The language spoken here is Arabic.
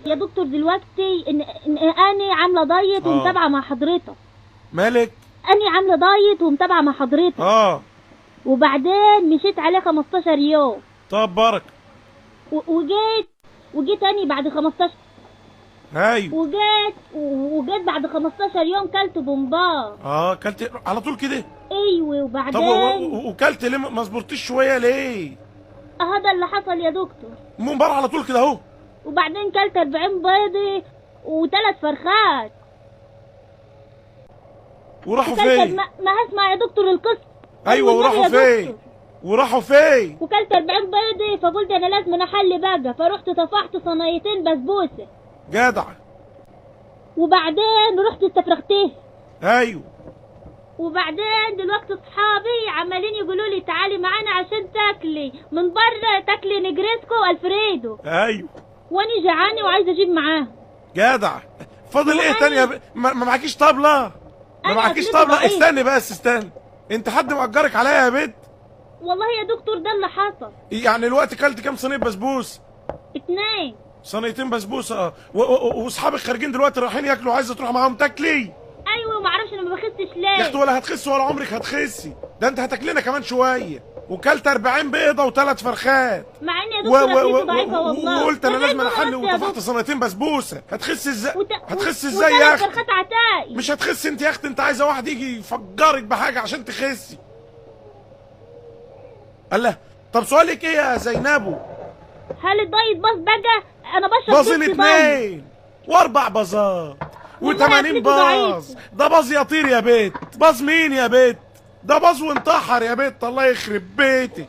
يا دكتور دلوقتي إن أنا عاملة دايت ومتابعة مع حضرتك. مالك؟ أنا عاملة دايت ومتابعة مع حضرتك. وبعدين مشيت عليه 15 يوم. طب بركة. وجيت تاني بعد 15. ايوه. وجيت بعد 15 يوم كلت بومبار. كلت على طول كده؟ ايوه. وبعدين طب وكلت ليه ما صبرتيش شويه ليه؟ هذا اللي حصل يا دكتور. بومبار على طول كده اهو. وبعدين كلت 40 بيضه و3 فرخات. وراحوا فين؟ ما هسمع يا دكتور القصه. ايوه وراحوا فين؟ وكلت 40 بيضه فقلت انا لازم احل بقى، فرحت طفحت صينيتين بسبوسه. جدع. وبعدين رحت استفرغتيه. ايوه. وبعدين دلوقتي اصحابي عمالين يقولوا لي تعالي معانا عشان تاكلي من بره، تاكلي نجريسكو والفريدو. ايوه. وانا جعانه وعايزه اجيب معاها. جدع. فاضل ايه تاني ما معكيش طبله؟ ما معكيش طبله؟ استني بس استني. انت حد مأجرك عليا يا بنت؟ والله يا دكتور ده اللي حصل. يعني الوقت كلت كام صينيه بسبوس؟ 2 صينيتين بسبوسه. واصحابك خارجين دلوقتي رايحين ياكلوا، عايزه تروح معاهم تاكلي؟ ايوه ومعرفش انا ما بخسش ليه يا اختي. ولا هتخسي ولا عمرك هتخسي، ده انت هتاكلنا كمان شويه. وكلت 40 بيضه و3 فرخات. مع ان يا دكتور ضعيفه والله. وقلت انا لازم احل وطفحت صينيتين بسبوسه. هتخسي ازاي؟ هتخسي ازاي يا اختي؟ فرخات عتاقي. مش هتخسي انت يا اختي، انت عايزه واحد يجي يفجرك بحاجه عشان تخسي. الله. طب سؤالك ايه يا زينبو؟ هل الدايت باظ بقى؟ انا بشرب باظين 2 و4 باظات و80 باظ. ده باظ يطير يا بيت. باظ مين يا بيت؟ ده باظ وانتحر يا بيت. الله يخرب بيتك.